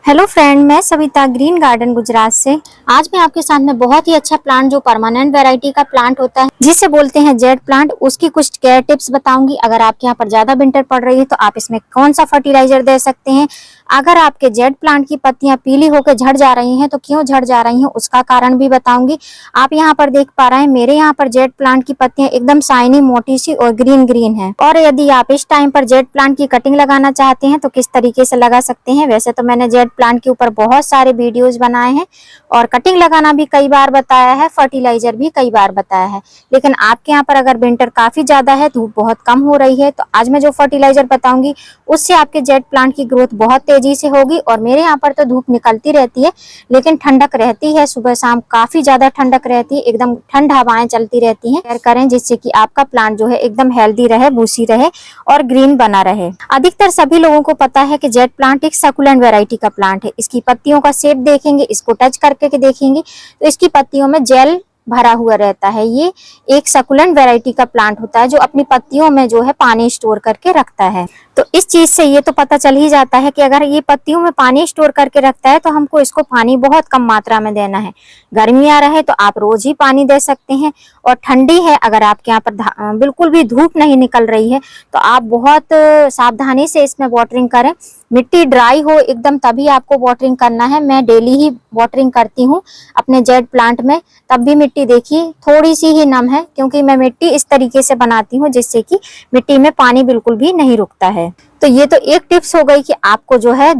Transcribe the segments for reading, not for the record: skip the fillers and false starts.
Hello friend, मैं Savita green garden Gujarat से। आज मैं आपके साथ में बहुत ही अच्छा प्लांट जो परमानेंट वैरायटी का प्लांट होता है जिसे बोलते हैं जेड प्लांट, उसकी कुछ केयर टिप्स बताऊंगी। अगर आपके यहाँ पर ज्यादा विंटर पड़ रही है तो आप इसमें कौन सा फर्टिलाइजर दे सकते हैं। अगर आपके जेड प्लांट की पत्तियां पीली होकर झड़ जा रही हैं तो क्यों झड़ जा रही हैं उसका कारण भी बताऊंगी। आप यहाँ पर देख पा रहे हैं मेरे यहाँ पर जेड प्लांट की पत्तियां एकदम शाइनी, मोटी सी और ग्रीन ग्रीन है। और यदि आप इस टाइम पर जेड प्लांट की कटिंग लगाना चाहते हैं तो किस तरीके से लगा सकते हैं। वैसे तो मैंने जेड प्लांट के ऊपर बहुत सारे वीडियोस बनाए हैं और कटिंग लगाना भी कई बार बताया है, फर्टिलाइजर भी कई बार बताया है। लेकिन आपके यहाँ पर अगर विंटर काफी ज्यादा है, धूप बहुत कम हो रही है, तो आज मैं जो फर्टिलाइजर बताऊंगी उससे आपके जेड प्लांट की ग्रोथ बहुत तेजी से होगी। और मेरे यहाँ पर तो धूप निकलती रहती है लेकिन ठंडक रहती है, सुबह शाम काफी ज्यादा ठंडक रहती है, एकदम ठंड हवाएं चलती रहती हैं। केयर करें जिससे कि आपका प्लांट जो है एकदम हेल्दी रहे, बूसी रहे और ग्रीन बना रहे। अधिकतर सभी लोगों को पता है कि जेड प्लांट एक सकुलेंट वैरायटी का प्लांट है। इसकी पत्तियों का शेप देखेंगे, इसको टच करके के देखेंगे तो इसकी पत्तियों में जेल भरा हुआ रहता है। ये एक सकुलेंट वैरायटी का प्लांट होता है जो अपनी पत्तियों में जो है पानी स्टोर करके रखता है। तो इस चीज से ये तो पता चल ही जाता है कि अगर ये पत्तियों में पानी स्टोर करके रखता है तो हमको इसको पानी बहुत कम मात्रा में देना है। गर्मी आ रहा है तो आप रोज ही पानी दे सकते हैं, और ठंडी है, अगर आपके यहाँ पर बिल्कुल भी धूप नहीं निकल रही है तो आप बहुत सावधानी से इसमें वाटरिंग करें। मिट्टी ड्राई हो एकदम तभी आपको वाटरिंग करना है। मैं डेली ही वाटरिंग करती हूँ अपने जेड प्लांट में। तब भी मिट्टी देखिए थोड़ी सी ही नम है, क्योंकि मैं मिट्टी इस तरीके से बनाती हूँ जिससे कि मिट्टी में पानी बिल्कुल भी नहीं रुकता है। तो ये तो एक टिप्स हो गई कि आपको जो है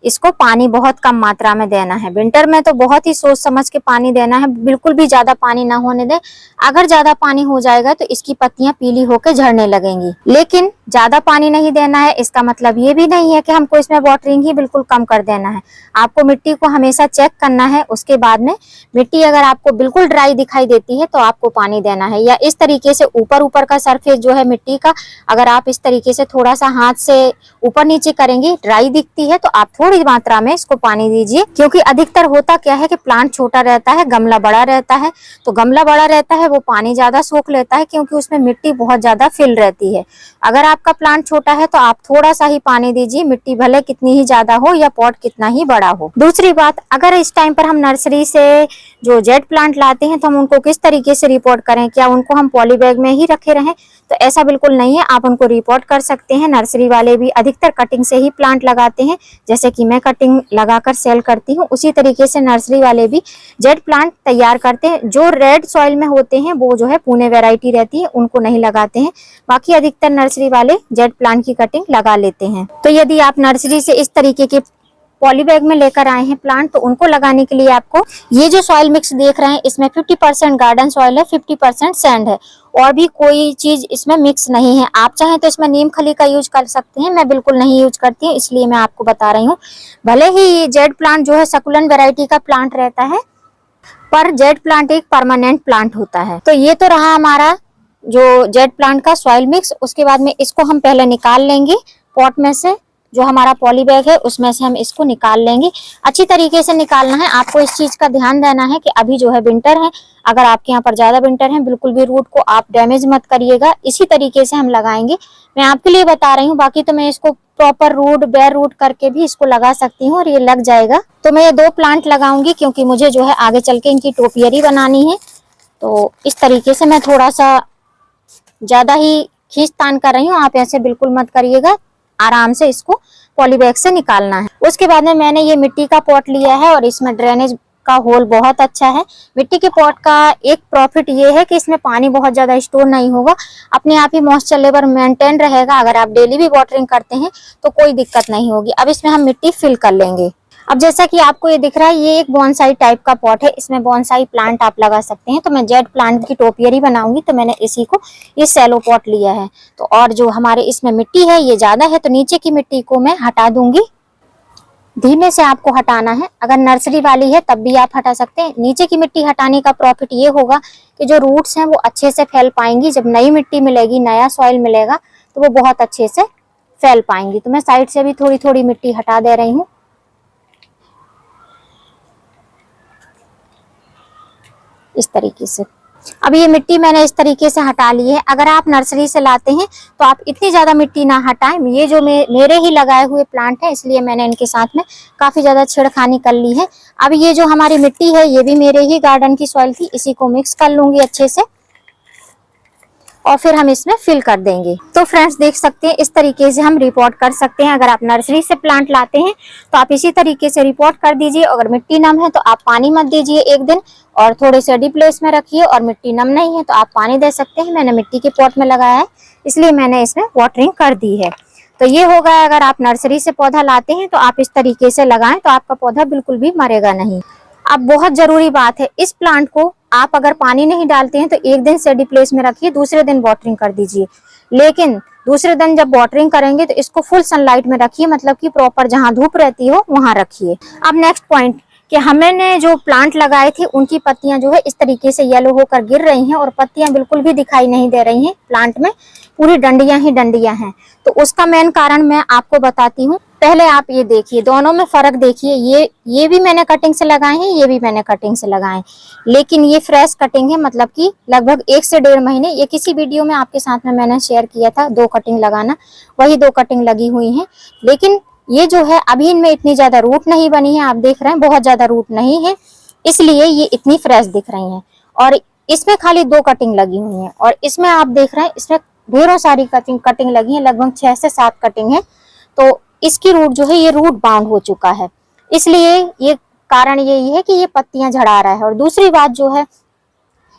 इसको पानी बहुत कम मात्रा में देना है। विंटर में तो बहुत ही सोच समझ के पानी देना है, बिल्कुल भी ज्यादा पानी ना होने दें। अगर ज्यादा पानी हो जाएगा तो इसकी पत्तियां पीली होकर झड़ने लगेंगी। लेकिन ज्यादा पानी नहीं देना है इसका मतलब ये भी नहीं है कि हमको इसमें वाटरिंग ही बिल्कुल कम कर देना है। आपको मिट्टी को हमेशा चेक करना है। उसके बाद में मिट्टी अगर आपको बिल्कुल ड्राई दिखाई देती है तो आपको पानी देना है, या इस तरीके से ऊपर ऊपर का सरफेस जो है मिट्टी का, अगर आप इस तरीके से थोड़ा सा हाथ से ऊपर नीचे करेंगे, ड्राई दिखती है तो आप थोड़ी मात्रा में इसको पानी दीजिए। क्योंकि अधिकतर होता क्या है कि प्लांट छोटा रहता है, गमला बड़ा रहता है, तो गमला बड़ा रहता है वो पानी ज्यादा सोख लेता है क्योंकि उसमें मिट्टी बहुत ज्यादा फिल रहती है। अगर आपका प्लांट छोटा है तो आप थोड़ा सा ही पानी दीजिए, मिट्टी भले कितनी ही ज्यादा हो या पॉट कितना ही बड़ा हो। दूसरी बात, अगर इस टाइम पर हम नर्सरी से जो जेड प्लांट लाते हैं तो हम उनको किस तरीके से रिपोर्ट करें, क्या उनको हम पॉली बैग में ही रखे रहें? तो ऐसा बिल्कुल नहीं है, आप उनको रिपोर्ट कर सकते हैं। नर्सरी वाले भी अधिकतर कटिंग से ही प्लांट लगाते हैं, जैसे कि मैं कटिंग लगाकर सेल करती हूँ, उसी तरीके से नर्सरी वाले भी जेड प्लांट तैयार करते हैं। जो रेड सॉइल में होते हैं वो जो है पुणे वैरायटी रहती है, उनको नहीं लगाते हैं। बाकी अधिकतर नर्सरी वाले जेड प्लांट की कटिंग लगा लेते हैं। तो यदि आप नर्सरी से इस तरीके के पॉली बैग में लेकर आए हैं प्लांट, तो उनको लगाने के लिए आपको ये जो सॉइल मिक्स देख रहे हैं इसमें 50% गार्डन सॉइल है, 50% सैंड है, और भी कोई चीज इसमें मिक्स नहीं है। आप चाहें तो इसमें नीम खली का यूज कर सकते हैं, मैं बिल्कुल नहीं यूज करती हूँ इसलिए मैं आपको बता रही हूँ। भले ही ये जेड प्लांट जो है सकुलेंट वैरायटी का प्लांट रहता है, पर जेड प्लांट एक परमानेंट प्लांट होता है। तो ये तो रहा हमारा जो जेड प्लांट का सॉइल मिक्स। उसके बाद में इसको हम पहले निकाल लेंगे पॉट में से, जो हमारा पॉली बैग है उसमें से हम इसको निकाल लेंगे। अच्छी तरीके से निकालना है। आपको इस चीज का ध्यान देना है कि अभी जो है विंटर है, अगर आपके यहाँ पर ज्यादा विंटर है बिल्कुल भी रूट को आप डैमेज मत करिएगा, इसी तरीके से हम लगाएंगे। मैं आपके लिए बता रही हूँ, बाकी तो मैं इसको प्रॉपर रूट, बेयर रूट करके भी इसको लगा सकती हूँ और ये लग जाएगा। तो मैं ये 2 प्लांट लगाऊंगी क्योंकि मुझे जो है आगे चल के इनकी टोपियरी बनानी है। तो इस तरीके से मैं थोड़ा सा ज्यादा ही खींच तान कर रही हूँ, आप ऐसे बिल्कुल मत करिएगा, आराम से इसको पॉली बैग से निकालना है। उसके बाद में मैंने ये मिट्टी का पॉट लिया है और इसमें ड्रेनेज का होल बहुत अच्छा है। मिट्टी के पॉट का एक प्रॉफिट ये है कि इसमें पानी बहुत ज्यादा स्टोर नहीं होगा, अपने आप ही मॉइस्चर लेवल मेंटेन रहेगा। अगर आप डेली भी वाटरिंग करते हैं तो कोई दिक्कत नहीं होगी। अब इसमें हम मिट्टी फिल कर लेंगे। अब जैसा कि आपको ये दिख रहा है, ये एक बोनसाई टाइप का पॉट है, इसमें बोनसाई प्लांट आप लगा सकते हैं। तो मैं जेड प्लांट की टोपियरी बनाऊंगी, तो मैंने इसी को ये सैलो पॉट लिया है। तो और जो हमारे इसमें मिट्टी है ये ज्यादा है, तो नीचे की मिट्टी को मैं हटा दूंगी। धीमे से आपको हटाना है, अगर नर्सरी वाली है तब भी आप हटा सकते हैं। नीचे की मिट्टी हटाने का प्रॉफिट ये होगा कि जो रूट्स हैं वो अच्छे से फैल पाएंगी। जब नई मिट्टी मिलेगी, नया सॉइल मिलेगा, तो वो बहुत अच्छे से फैल पाएंगी। तो मैं साइड से भी थोड़ी थोड़ी मिट्टी हटा दे रही हूँ, इस तरीके से। अब ये मिट्टी मैंने इस तरीके से हटा ली है। अगर आप नर्सरी से लाते हैं तो आप इतनी ज्यादा मिट्टी ना हटाएं। ये जो मेरे ही लगाए हुए प्लांट है, इसलिए मैंने इनके साथ में काफी ज्यादा छेड़खानी कर ली है। अब ये जो हमारी मिट्टी है ये भी मेरे ही गार्डन की सॉइल थी, इसी को मिक्स कर लूंगी अच्छे से और फिर हम इसमें फिल कर देंगे। तो फ्रेंड्स देख सकते हैं इस तरीके से हम रिपोर्ट कर सकते हैं। अगर आप नर्सरी से प्लांट लाते हैं तो आप इसी तरीके से रिपोर्ट कर दीजिए। अगर मिट्टी नम है तो आप पानी मत दीजिए एक दिन, और थोड़े से डीप प्लेस में रखिए। और मिट्टी नम नहीं है तो आप पानी दे सकते हैं। मैंने मिट्टी के पॉट में लगाया है, इसलिए मैंने इसमें वाटरिंग कर दी है। तो ये हो गया। अगर आप नर्सरी से पौधा लाते हैं तो आप इस तरीके से लगाएं तो आपका पौधा बिल्कुल भी मरेगा नहीं। अब बहुत जरूरी बात है, इस प्लांट को आप अगर पानी नहीं डालते हैं तो एक दिन सेडी प्लेस में रखिए, दूसरे दिन वाटरिंग कर दीजिए। लेकिन दूसरे दिन जब वाटरिंग करेंगे तो इसको फुल सनलाइट में रखिए, मतलब कि प्रॉपर जहां धूप रहती हो वहां रखिए। अब नेक्स्ट पॉइंट कि हमने जो प्लांट लगाए थे उनकी पत्तियां जो है इस तरीके से येलो होकर गिर रही हैं और पत्तियां बिल्कुल भी दिखाई नहीं दे रही हैं। प्लांट में पूरी डंडियां ही डंडियां हैं। तो उसका मेन कारण मैं आपको बताती हूँ। पहले आप ये देखिए, दोनों में फर्क देखिए। ये भी मैंने कटिंग से लगाए हैं, ये भी मैंने कटिंग से लगाए हैं, लेकिन ये फ्रेश कटिंग है, मतलब कि लगभग 1 से 1.5 महीने। ये किसी वीडियो में आपके साथ में मैंने शेयर किया था 2 कटिंग लगाना, वही 2 कटिंग लगी हुई हैं। लेकिन ये जो है अभी इनमें इतनी ज्यादा रूट नहीं बनी है, आप देख रहे हैं बहुत ज्यादा रूट नहीं है, इसलिए ये इतनी फ्रेश दिख रही हैं। और इसमें खाली 2 कटिंग लगी हुई हैं और इसमें आप देख रहे हैं इसमें ढेरों सारी कटिंग लगी है, लगभग 6 से 7 कटिंग है। तो इसकी रूट जो है ये रूट बाउंड हो चुका है, इसलिए ये कारण यही है कि ये पत्तियां झड़ा रहा है। और दूसरी बात जो है,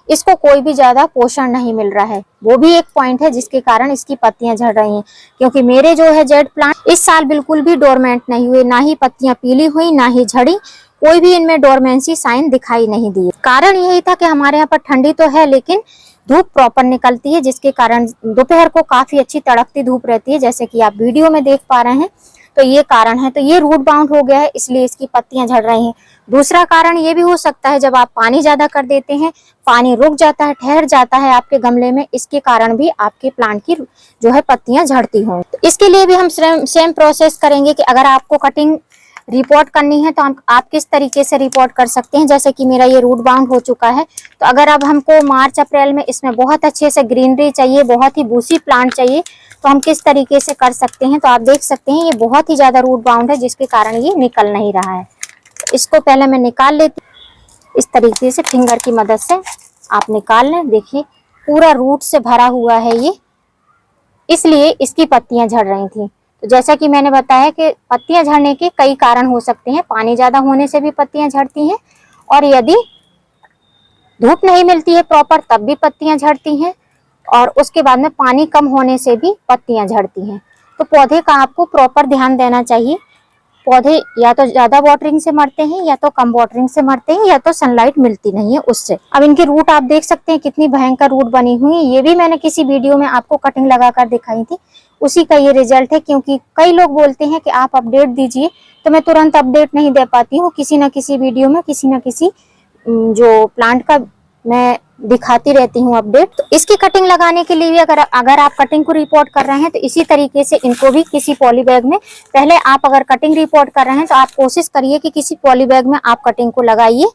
इसको कोई भी ज्यादा पोषण नहीं मिल रहा है, वो भी एक पॉइंट है जिसके कारण इसकी पत्तियां झड़ रही हैं। क्योंकि मेरे जो है जेड प्लांट इस साल बिल्कुल भी डोरमेंट नहीं हुए, ना ही पत्तियां पीली हुई ना ही झड़ी, कोई भी इनमें डोरमेंसी साइन दिखाई नहीं दिए। कारण यही था कि हमारे यहाँ पर ठंडी तो है लेकिन धूप प्रॉपर निकलती है, जिसके कारण दोपहर को काफी अच्छी तड़कती धूप रहती है, जैसे कि आप वीडियो में देख पा रहे हैं। तो ये कारण है। तो ये रूट बाउंड हो गया है, इसलिए इसकी पत्तियां झड़ रही हैं। दूसरा कारण ये भी हो सकता है, जब आप पानी ज्यादा कर देते हैं, पानी रुक जाता है, ठहर जाता है आपके गमले में, इसके कारण भी आपके प्लांट की जो है पत्तियां झड़ती हों। तो इसके लिए भी हम सेम प्रोसेस करेंगे कि अगर आपको कटिंग रिपोर्ट करनी है तो आप किस तरीके से रिपोर्ट कर सकते हैं। जैसे कि मेरा ये रूट बाउंड हो चुका है, तो अगर अब हमको मार्च अप्रैल में इसमें बहुत अच्छे से ग्रीनरी चाहिए, बहुत ही बूसी प्लांट चाहिए, तो हम किस तरीके से कर सकते हैं। तो आप देख सकते हैं ये बहुत ही ज्यादा रूट बाउंड है, जिसके कारण ये निकल नहीं रहा है। इसको पहले मैं निकाल लेती हूँ, इस तरीके से फिंगर की मदद से आप निकाल लें। देखिए पूरा रूट से भरा हुआ है ये, इसलिए इसकी पत्तियां झड़ रही थी। तो जैसा कि मैंने बताया कि पत्तियां झड़ने के कई कारण हो सकते हैं। पानी ज्यादा होने से भी पत्तियां झड़ती हैं, और यदि धूप नहीं मिलती है प्रॉपर तब भी पत्तियां झड़ती हैं, और उसके बाद में पानी कम होने से भी पत्तियां झड़ती हैं। तो पौधे का आपको प्रॉपर ध्यान देना चाहिए। पौधे या तो ज्यादा वाटरिंग से मरते हैं, या तो कम वाटरिंग से मरते हैं, या तो सनलाइट मिलती नहीं है उससे। अब इनकी रूट आप देख सकते हैं कितनी भयंकर रूट बनी हुई है। ये भी मैंने किसी वीडियो में आपको कटिंग लगाकर दिखाई थी, उसी का ये रिजल्ट है। क्योंकि कई लोग बोलते हैं कि आप अपडेट दीजिए, तो मैं तुरंत अपडेट नहीं दे पाती हूँ। किसी न किसी वीडियो में किसी न किसी जो प्लांट का मैं दिखाती रहती हूँ अपडेट। तो इसकी कटिंग लगाने के लिए भी अगर आप कटिंग को रिपोर्ट कर रहे हैं तो इसी तरीके से इनको भी किसी पॉली बैग में, पहले आप अगर कटिंग रिपोर्ट कर रहे हैं तो आप कोशिश करिए कि किसी पॉली बैग में आप कटिंग को लगाइए,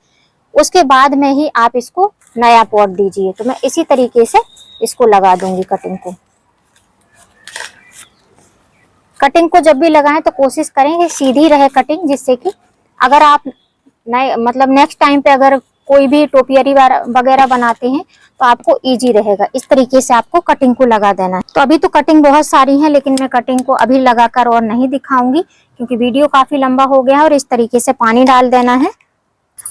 उसके बाद में ही आप इसको नया पॉट दीजिए। तो मैं इसी तरीके से इसको लगा दूंगी कटिंग को। कटिंग को जब भी लगाएं तो कोशिश करें कि सीधी रहे कटिंग, जिससे कि अगर आप नेक्स्ट टाइम पे अगर कोई भी टोपियरी वगैरह बनाते हैं तो आपको इजी रहेगा। इस तरीके से आपको कटिंग को लगा देना है। तो अभी तो कटिंग बहुत सारी है, लेकिन मैं कटिंग को अभी लगाकर और नहीं दिखाऊंगी, क्योंकि वीडियो काफी लंबा हो गया है। और इस तरीके से पानी डाल देना है।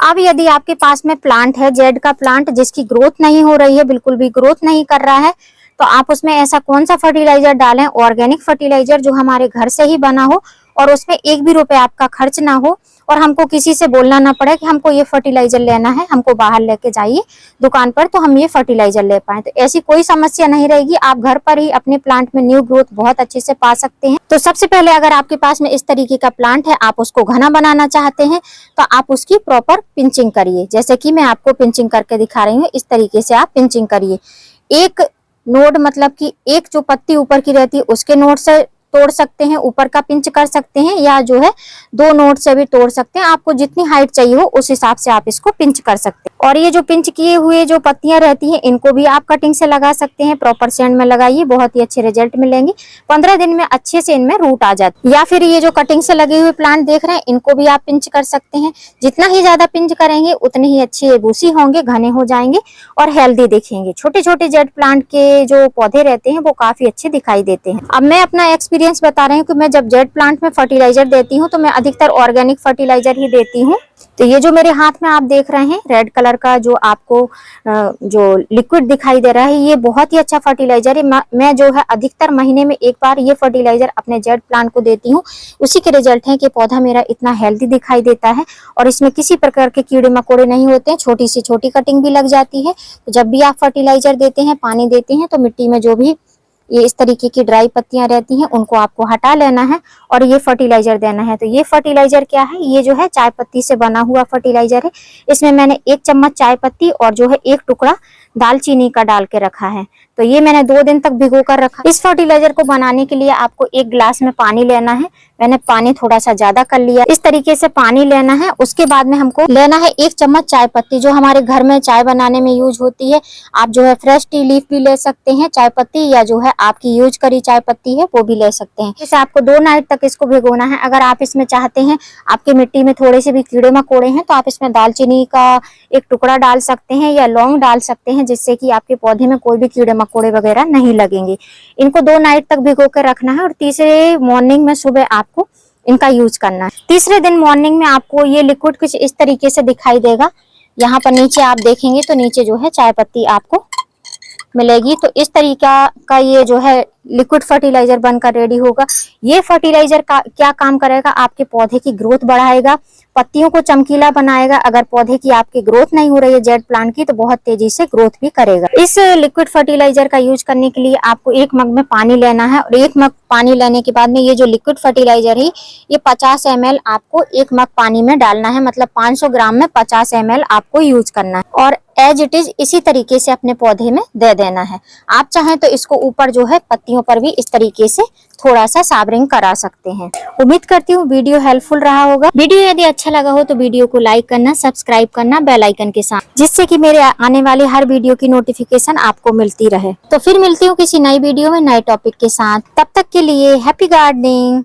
अब यदि आपके पास में प्लांट है, जेड का प्लांट, जिसकी ग्रोथ नहीं हो रही है, बिल्कुल भी ग्रोथ नहीं कर रहा है, तो आप उसमें ऐसा कौन सा फर्टिलाइजर डालें, ऑर्गेनिक फर्टिलाइजर जो हमारे घर से ही बना हो, और उसमें 1 भी रुपए आपका खर्च ना हो, और हमको किसी से बोलना ना पड़े कि हमको ये फर्टिलाइजर लेना है, हमको बाहर लेके जाइए दुकान पर तो हम ये फर्टिलाइजर ले पाए। तो ऐसी कोई समस्या नहीं रहेगी, आप घर पर ही अपने प्लांट में न्यू ग्रोथ बहुत अच्छे से पा सकते हैं। तो सबसे पहले अगर आपके पास में इस तरीके का प्लांट है, आप उसको घना बनाना चाहते हैं, तो आप उसकी प्रॉपर पिंचिंग करिए। जैसे कि मैं आपको पिंचिंग करके दिखा रही हूँ, इस तरीके से आप पिंचिंग करिए। एक नोड, मतलब कि एक जो पत्ती ऊपर की रहती है उसके नोड से तोड़ सकते हैं, ऊपर का पिंच कर सकते हैं, या जो है 2 नोड से भी तोड़ सकते हैं। आपको जितनी हाइट चाहिए हो उस हिसाब से आप इसको पिंच कर सकते हैं। और ये जो पिंच किए हुए जो पत्तियां रहती हैं इनको भी आप कटिंग से लगा सकते हैं। प्रॉपर सैंड में लगाइए, बहुत ही अच्छे रिजल्ट मिलेंगे। 15 दिन में अच्छे से इनमें रूट आ जाती है। या फिर ये जो कटिंग से लगे हुए प्लांट देख रहे हैं इनको भी आप पिंच कर सकते हैं। जितना ही ज्यादा पिंच करेंगे उतने ही अच्छे बूसी होंगे, घने हो जाएंगे और हेल्दी दिखेंगे। छोटे छोटे जेड प्लांट के जो पौधे रहते हैं वो काफी अच्छे दिखाई देते हैं। अब मैं अपना एक्सपीरियंस बता रही हूँ कि मैं जब जेड प्लांट में फर्टिलाइजर देती हूँ तो मैं अधिकतर ऑर्गेनिक फर्टिलाइजर ही देती हूँ। तो ये जो मेरे हाथ में आप देख रहे हैं रेड कलर का जो आपको जो लिक्विड दिखाई दे रहा है, ये बहुत ही अच्छा फर्टिलाइजर है। मैं जो है अधिकतर महीने में एक बार ये फर्टिलाइजर अपने जेड प्लांट को देती हूँ। उसी के रिजल्ट है कि पौधा मेरा इतना हेल्दी दिखाई देता है और इसमें किसी प्रकार के कीड़े मकोड़े नहीं होते हैं। छोटी सी छोटी कटिंग भी लग जाती है। तो जब भी आप फर्टिलाइजर देते हैं, पानी देते हैं, तो मिट्टी में जो भी ये इस तरीके की ड्राई पत्तियां रहती हैं उनको आपको हटा लेना है और ये फर्टिलाइजर देना है। तो ये फर्टिलाइजर क्या है, ये जो है चाय पत्ती से बना हुआ फर्टिलाइजर है। इसमें मैंने 1 चम्मच चाय पत्ती और जो है 1 टुकड़ा दालचीनी का डाल के रखा है। तो ये मैंने 2 दिन तक भिगो कर रखा। इस फर्टिलाइजर को बनाने के लिए आपको 1 गिलास में पानी लेना है। मैंने पानी थोड़ा सा ज्यादा कर लिया। इस तरीके से पानी लेना है। उसके बाद में हमको लेना है 1 चम्मच चाय पत्ती, जो हमारे घर में चाय बनाने में यूज होती है। आप जो है फ्रेश टी लीफ भी ले सकते हैं चाय पत्ती, या जो है आपकी यूज करी चाय पत्ती है वो भी ले सकते हैं। इसे आपको 2 नाइट तक इसको भिगोना है। अगर आप इसमें चाहते हैं, आपकी मिट्टी में थोड़े से भी कीड़े मकोड़े हैं, तो आप इसमें दालचीनी का 1 टुकड़ा डाल सकते हैं या लौंग डाल सकते हैं, जिससे कि आपके पौधे में कोई भी कीड़े मकोड़े वगैरह नहीं लगेंगे। इनको 2 नाइट तक भिगो कर रखना है और तीसरे मॉर्निंग में सुबह आपको इनका यूज करना है। तीसरे दिन मॉर्निंग में आपको ये लिक्विड कुछ इस तरीके से दिखाई देगा। यहाँ पर नीचे आप देखेंगे तो नीचे जो है चाय पत्ती आपको मिलेगी। तो इस तरीका का ये जो है लिक्विड फर्टिलाइजर बनकर रेडी होगा। ये फर्टिलाइजर का क्या काम करेगा, आपके पौधे की ग्रोथ बढ़ाएगा, पत्तियों को चमकीला बनाएगा। अगर पौधे की आपकी ग्रोथ नहीं हो रही है जेड प्लांट की, तो बहुत तेजी से ग्रोथ भी करेगा। इस लिक्विड फर्टिलाइजर का यूज करने के लिए आपको 1 मग में पानी लेना है और 1 मग पानी लेने के बाद में ये जो लिक्विड फर्टिलाइजर है ये 50 ml आपको 1 मग पानी में डालना है। मतलब 500 ग्राम में 50 ml आपको यूज करना है और एज इट इज इसी तरीके से अपने पौधे में दे देना है। आप चाहें तो इसको ऊपर जो है पत्तियों पर भी इस तरीके से थोड़ा सा साबरिंग करा सकते हैं। उम्मीद करती हूँ वीडियो हेल्पफुल रहा होगा। वीडियो यदि अच्छा लगा हो तो वीडियो को लाइक करना, सब्सक्राइब करना बेल आइकन के साथ, जिससे कि मेरे आने वाली हर वीडियो की नोटिफिकेशन आपको मिलती रहे। तो फिर मिलती हूँ किसी नई वीडियो में नए टॉपिक के साथ। तब तक के लिए हैप्पी गार्डनिंग।